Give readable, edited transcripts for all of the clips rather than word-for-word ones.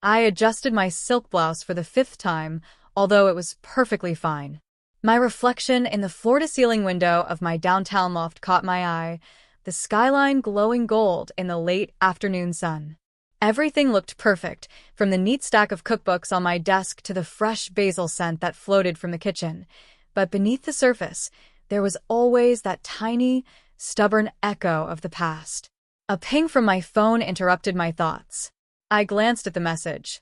I adjusted my silk blouse for the fifth time, although it was perfectly fine. My reflection in the floor-to-ceiling window of my downtown loft caught my eye, the skyline glowing gold in the late afternoon sun. Everything looked perfect, from the neat stack of cookbooks on my desk to the fresh basil scent that floated from the kitchen. But beneath the surface, there was always that tiny, stubborn echo of the past. A ping from my phone interrupted my thoughts. I glanced at the message.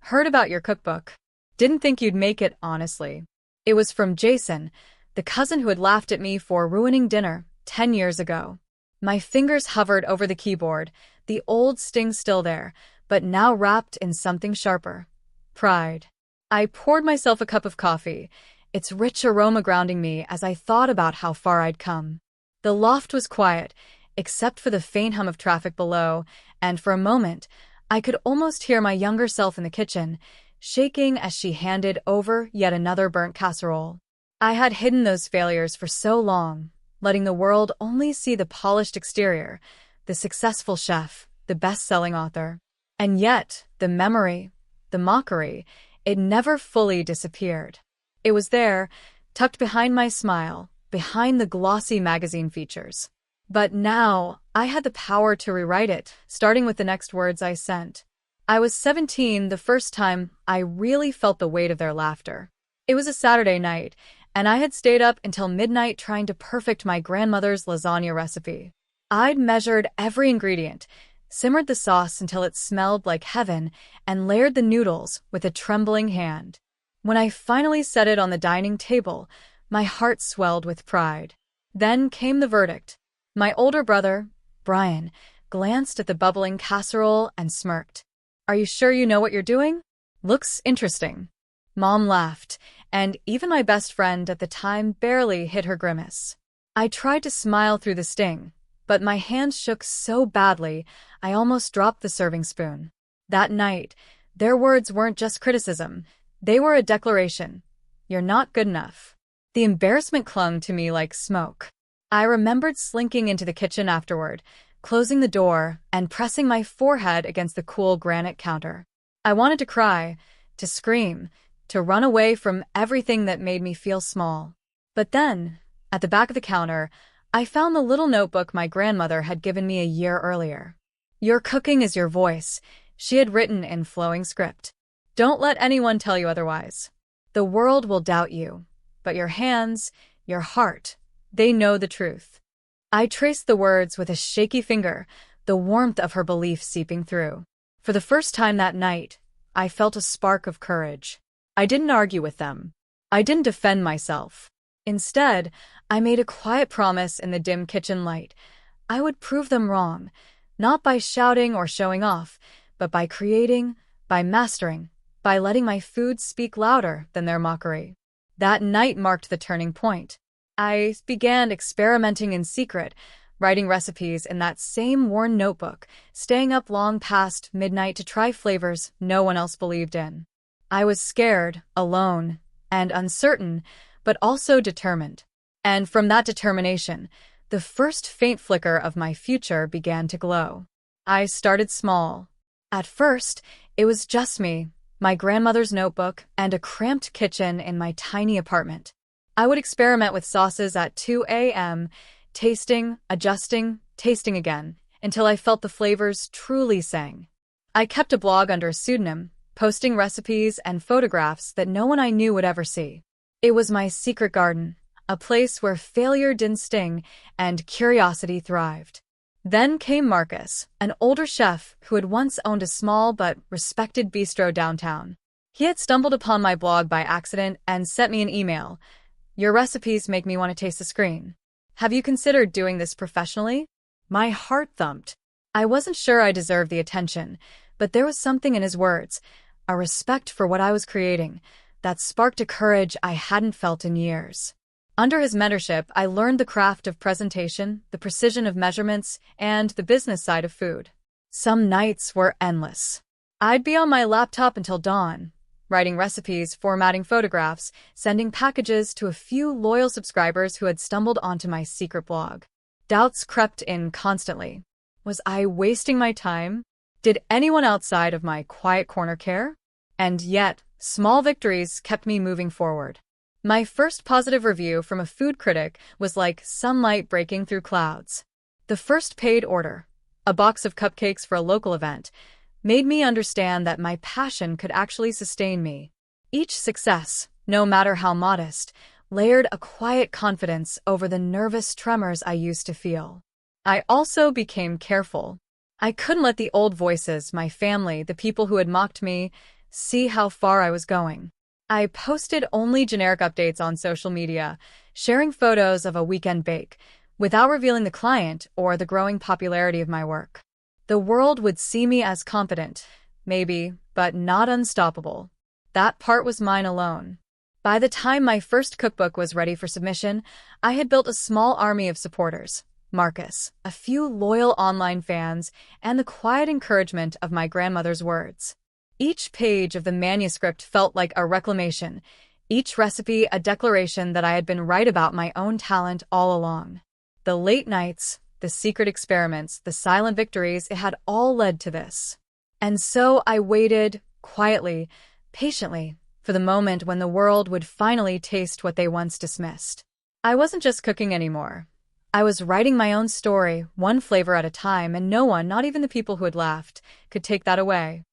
Heard about your cookbook. Didn't think you'd make it, honestly. It was from Jason, the cousin who had laughed at me for ruining dinner 10 years ago. My fingers hovered over the keyboard, the old sting still there, but now wrapped in something sharper. Pride. I poured myself a cup of coffee, its rich aroma grounding me as I thought about how far I'd come. The loft was quiet, except for the faint hum of traffic below, and for a moment, I could almost hear my younger self in the kitchen, shaking as she handed over yet another burnt casserole. I had hidden those failures for so long, letting the world only see the polished exterior, the successful chef, the best-selling author. And yet, the memory, the mockery, it never fully disappeared. It was there, tucked behind my smile, behind the glossy magazine features. But now, I had the power to rewrite it, starting with the next words I sent. I was 17 the first time I really felt the weight of their laughter. It was a Saturday night, and I had stayed up until midnight trying to perfect my grandmother's lasagna recipe. I'd measured every ingredient, simmered the sauce until it smelled like heaven, and layered the noodles with a trembling hand. When I finally set it on the dining table, my heart swelled with pride. Then came the verdict. My older brother, Brian, glanced at the bubbling casserole and smirked. "Are you sure you know what you're doing? Looks interesting." Mom laughed, and even my best friend at the time barely hid her grimace. I tried to smile through the sting, but my hands shook so badly I almost dropped the serving spoon. That night, their words weren't just criticism, they were a declaration. You're not good enough. The embarrassment clung to me like smoke. I remembered slinking into the kitchen afterward, closing the door and pressing my forehead against the cool granite counter. I wanted to cry, to scream, to run away from everything that made me feel small. But then, at the back of the counter, I found the little notebook my grandmother had given me a year earlier. "Your cooking is your voice," she had written in flowing script. "Don't let anyone tell you otherwise. The world will doubt you, but your hands, your heart, they know the truth." I traced the words with a shaky finger, the warmth of her belief seeping through. For the first time that night, I felt a spark of courage. I didn't argue with them. I didn't defend myself. Instead, I made a quiet promise in the dim kitchen light. I would prove them wrong, not by shouting or showing off, but by creating, by mastering, by letting my food speak louder than their mockery. That night marked the turning point. I began experimenting in secret, writing recipes in that same worn notebook, staying up long past midnight to try flavors no one else believed in. I was scared, alone, and uncertain, but also determined. And from that determination, the first faint flicker of my future began to glow. I started small. At first, it was just me, my grandmother's notebook, and a cramped kitchen in my tiny apartment. I would experiment with sauces at 2 a.m., tasting, adjusting, tasting again, until I felt the flavors truly sang. I kept a blog under a pseudonym, posting recipes and photographs that no one I knew would ever see. It was my secret garden, a place where failure didn't sting and curiosity thrived. Then came Marcus, an older chef who had once owned a small but respected bistro downtown. He had stumbled upon my blog by accident and sent me an email. "Your recipes make me want to taste the screen. Have you considered doing this professionally?" My heart thumped. I wasn't sure I deserved the attention, but there was something in his words, a respect for what I was creating, that sparked a courage I hadn't felt in years. Under his mentorship, I learned the craft of presentation, the precision of measurements, and the business side of food. Some nights were endless. I'd be on my laptop until dawn, writing recipes, formatting photographs, sending packages to a few loyal subscribers who had stumbled onto my secret blog. Doubts crept in constantly. Was I wasting my time? Did anyone outside of my quiet corner care? And yet, small victories kept me moving forward. My first positive review from a food critic was like sunlight breaking through clouds. The first paid order, a box of cupcakes for a local event, made me understand that my passion could actually sustain me. Each success, no matter how modest, layered a quiet confidence over the nervous tremors I used to feel. I also became careful. I couldn't let the old voices, my family, the people who had mocked me, see how far I was going. I posted only generic updates on social media, sharing photos of a weekend bake, without revealing the client or the growing popularity of my work. The world would see me as confident, maybe, but not unstoppable. That part was mine alone. By the time my first cookbook was ready for submission, I had built a small army of supporters. Marcus, a few loyal online fans, and the quiet encouragement of my grandmother's words. Each page of the manuscript felt like a reclamation, each recipe a declaration that I had been right about my own talent all along. The late nights, the secret experiments, the silent victories, it had all led to this. And so I waited, quietly, patiently, for the moment when the world would finally taste what they once dismissed. I wasn't just cooking anymore. I was writing my own story, one flavor at a time, and no one, not even the people who had laughed, could take that away.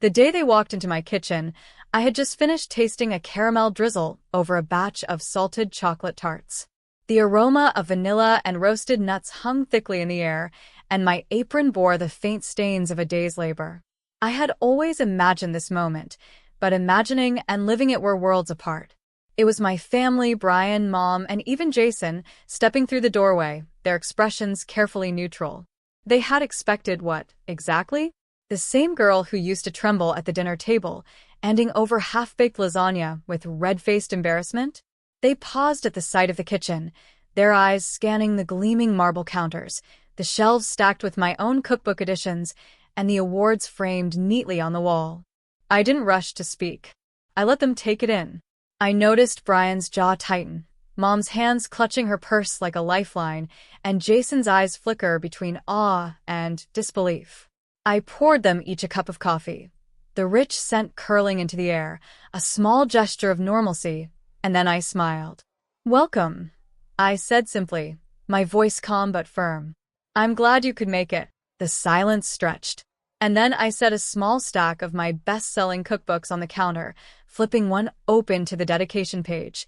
The day they walked into my kitchen, I had just finished tasting a caramel drizzle over a batch of salted chocolate tarts. The aroma of vanilla and roasted nuts hung thickly in the air, and my apron bore the faint stains of a day's labor. I had always imagined this moment, but imagining and living it were worlds apart. It was my family, Brian, Mom, and even Jason, stepping through the doorway, their expressions carefully neutral. They had expected what, exactly? The same girl who used to tremble at the dinner table, handing over half-baked lasagna with red-faced embarrassment? They paused at the sight of the kitchen, their eyes scanning the gleaming marble counters, the shelves stacked with my own cookbook editions, and the awards framed neatly on the wall. I didn't rush to speak. I let them take it in. I noticed Brian's jaw tighten, Mom's hands clutching her purse like a lifeline, and Jason's eyes flicker between awe and disbelief. I poured them each a cup of coffee, the rich scent curling into the air, a small gesture of normalcy, and then I smiled. "Welcome," I said simply, my voice calm but firm. "I'm glad you could make it." The silence stretched. And then I set a small stack of my best-selling cookbooks on the counter, flipping one open to the dedication page.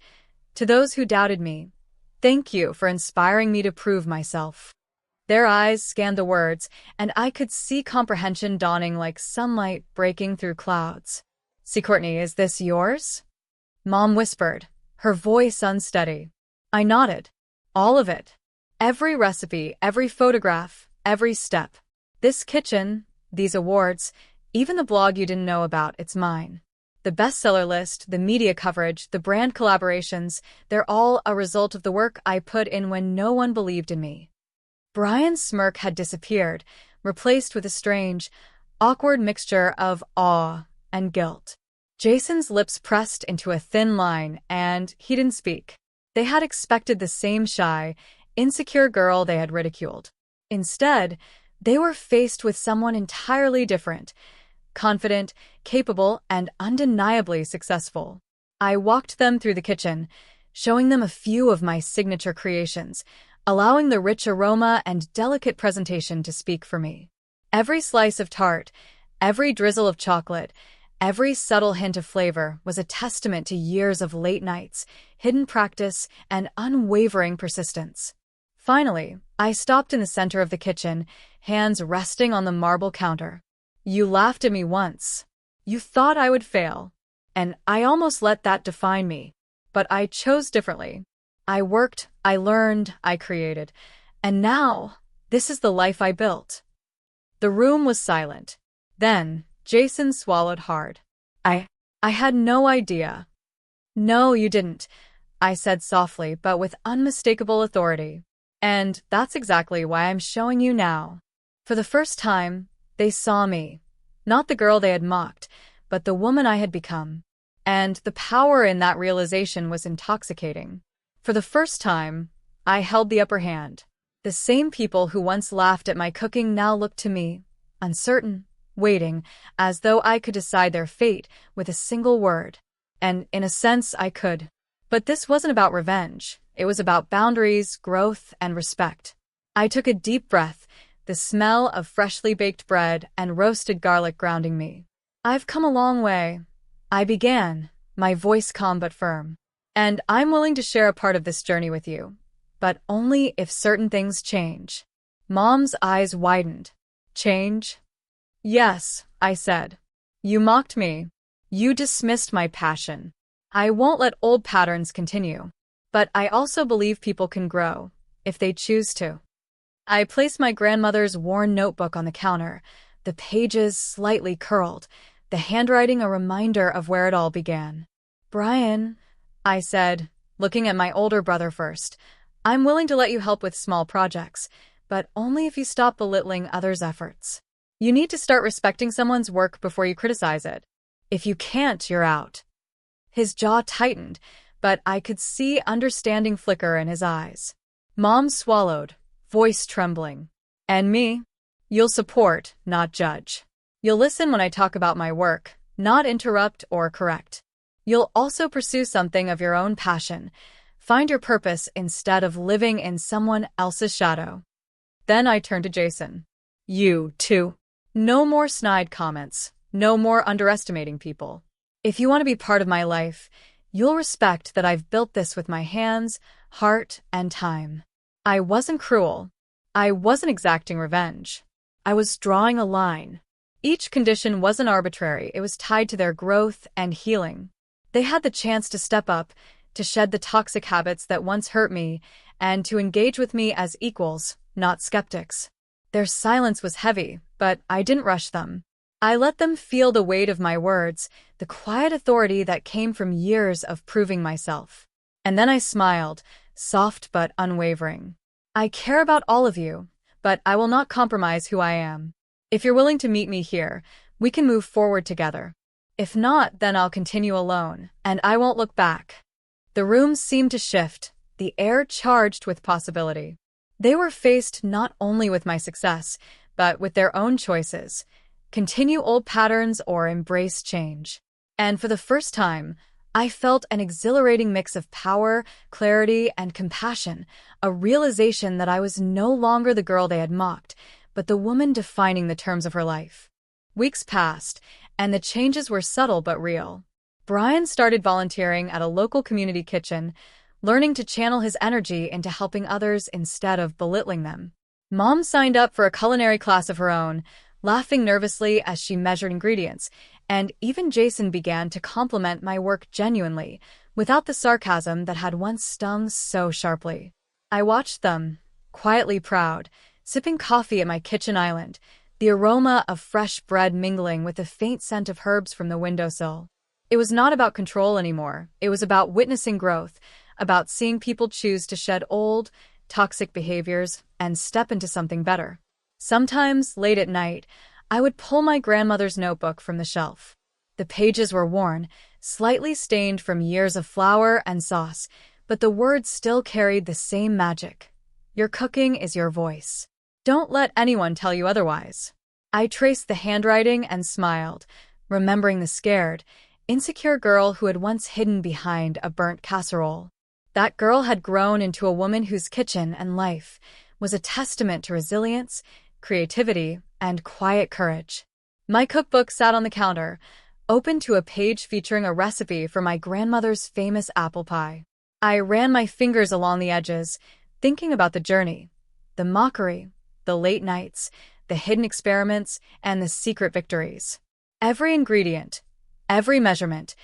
To those who doubted me, thank you for inspiring me to prove myself. Their eyes scanned the words, and I could see comprehension dawning like sunlight breaking through clouds. "See, Courtney, is this yours?" Mom whispered, her voice unsteady. I nodded. All of it. Every recipe, every photograph, every step. This kitchen, these awards, even the blog you didn't know about, it's mine. The bestseller list, the media coverage, the brand collaborations, they're all a result of the work I put in when no one believed in me. Brian's smirk had disappeared, replaced with a strange, awkward mixture of awe and guilt. Jason's lips pressed into a thin line, and he didn't speak. They had expected the same shy, insecure girl they had ridiculed. Instead, they were faced with someone entirely different, confident, capable, and undeniably successful. I walked them through the kitchen, showing them a few of my signature creations, allowing the rich aroma and delicate presentation to speak for me. Every slice of tart, every drizzle of chocolate, every subtle hint of flavor was a testament to years of late nights, hidden practice, and unwavering persistence. Finally, I stopped in the center of the kitchen, hands resting on the marble counter. "You laughed at me once. You thought I would fail. And I almost let that define me. But I chose differently. I worked, I learned, I created. And now, this is the life I built." The room was silent. Then, Jason swallowed hard. I had no idea." "No, you didn't," I said softly but with unmistakable authority. "And that's exactly why I'm showing you now." For the first time, they saw me. Not the girl they had mocked, but the woman I had become. And the power in that realization was intoxicating. For the first time, I held the upper hand. The same people who once laughed at my cooking now looked to me, uncertain, waiting, as though I could decide their fate with a single word. And in a sense, I could. But this wasn't about revenge. It was about boundaries, growth, and respect. I took a deep breath, the smell of freshly baked bread and roasted garlic grounding me. I've come a long way. I began, my voice calm but firm. And I'm willing to share a part of this journey with you. But only if certain things change. Mom's eyes widened. Change? Yes, I said. You mocked me. You dismissed my passion. I won't let old patterns continue. But I also believe people can grow, if they choose to. I placed my grandmother's worn notebook on the counter, the pages slightly curled, the handwriting a reminder of where it all began. Brian, I said, looking at my older brother first, I'm willing to let you help with small projects, but only if you stop belittling others' efforts. You need to start respecting someone's work before you criticize it. If you can't, you're out. His jaw tightened, but I could see understanding flicker in his eyes. Mom swallowed, voice trembling. And me? You'll support, not judge. You'll listen when I talk about my work, not interrupt or correct. You'll also pursue something of your own passion. Find your purpose instead of living in someone else's shadow. Then I turned to Jason. You, too. No more snide comments. No more underestimating people. If you want to be part of my life, you'll respect that I've built this with my hands, heart, and time. I wasn't cruel. I wasn't exacting revenge. I was drawing a line. Each condition wasn't arbitrary. It was tied to their growth and healing. They had the chance to step up, to shed the toxic habits that once hurt me, and to engage with me as equals, not skeptics. Their silence was heavy, but I didn't rush them. I let them feel the weight of my words, the quiet authority that came from years of proving myself. And then I smiled, soft but unwavering. I care about all of you, but I will not compromise who I am. If you're willing to meet me here, we can move forward together. If not, then I'll continue alone, and I won't look back. The room seemed to shift, the air charged with possibility. They were faced not only with my success, but with their own choices. Continue old patterns or embrace change. And for the first time, I felt an exhilarating mix of power, clarity, and compassion, a realization that I was no longer the girl they had mocked, but the woman defining the terms of her life. Weeks passed, and the changes were subtle but real. Brian started volunteering at a local community kitchen, learning to channel his energy into helping others instead of belittling them. Mom signed up for a culinary class of her own, laughing nervously as she measured ingredients, and even Jason began to compliment my work genuinely, without the sarcasm that had once stung so sharply. I watched them, quietly proud, sipping coffee at my kitchen island, the aroma of fresh bread mingling with the faint scent of herbs from the windowsill. It was not about control anymore. It was about witnessing growth, about seeing people choose to shed old, toxic behaviors and step into something better. Sometimes, late at night, I would pull my grandmother's notebook from the shelf. The pages were worn, slightly stained from years of flour and sauce, but the words still carried the same magic. Your cooking is your voice. Don't let anyone tell you otherwise. I traced the handwriting and smiled, remembering the scared, insecure girl who had once hidden behind a burnt casserole. That girl had grown into a woman whose kitchen and life was a testament to resilience, creativity, and quiet courage. My cookbook sat on the counter, open to a page featuring a recipe for my grandmother's famous apple pie. I ran my fingers along the edges, thinking about the journey, the mockery, the late nights, the hidden experiments, and the secret victories. Every ingredient, every measurement,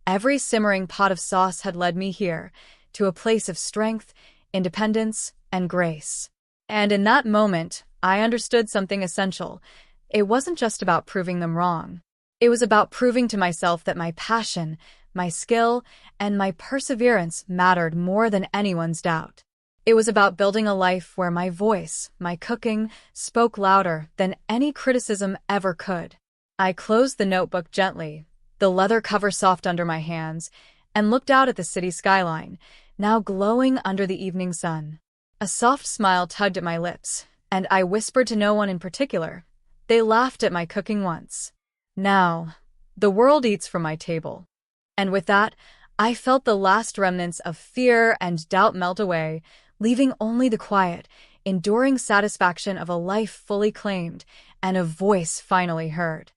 every simmering pot of sauce had led me here, to a place of strength, independence, and grace. And in that moment, I understood something essential. It wasn't just about proving them wrong. It was about proving to myself that my passion, my skill, and my perseverance mattered more than anyone's doubt. It was about building a life where my voice, my cooking, spoke louder than any criticism ever could. I closed the notebook gently, the leather cover soft under my hands, and looked out at the city skyline, now glowing under the evening sun. A soft smile tugged at my lips, and I whispered to no one in particular, They laughed at my cooking once. Now, the world eats from my table. And with that, I felt the last remnants of fear and doubt melt away, leaving only the quiet, enduring satisfaction of a life fully claimed and a voice finally heard.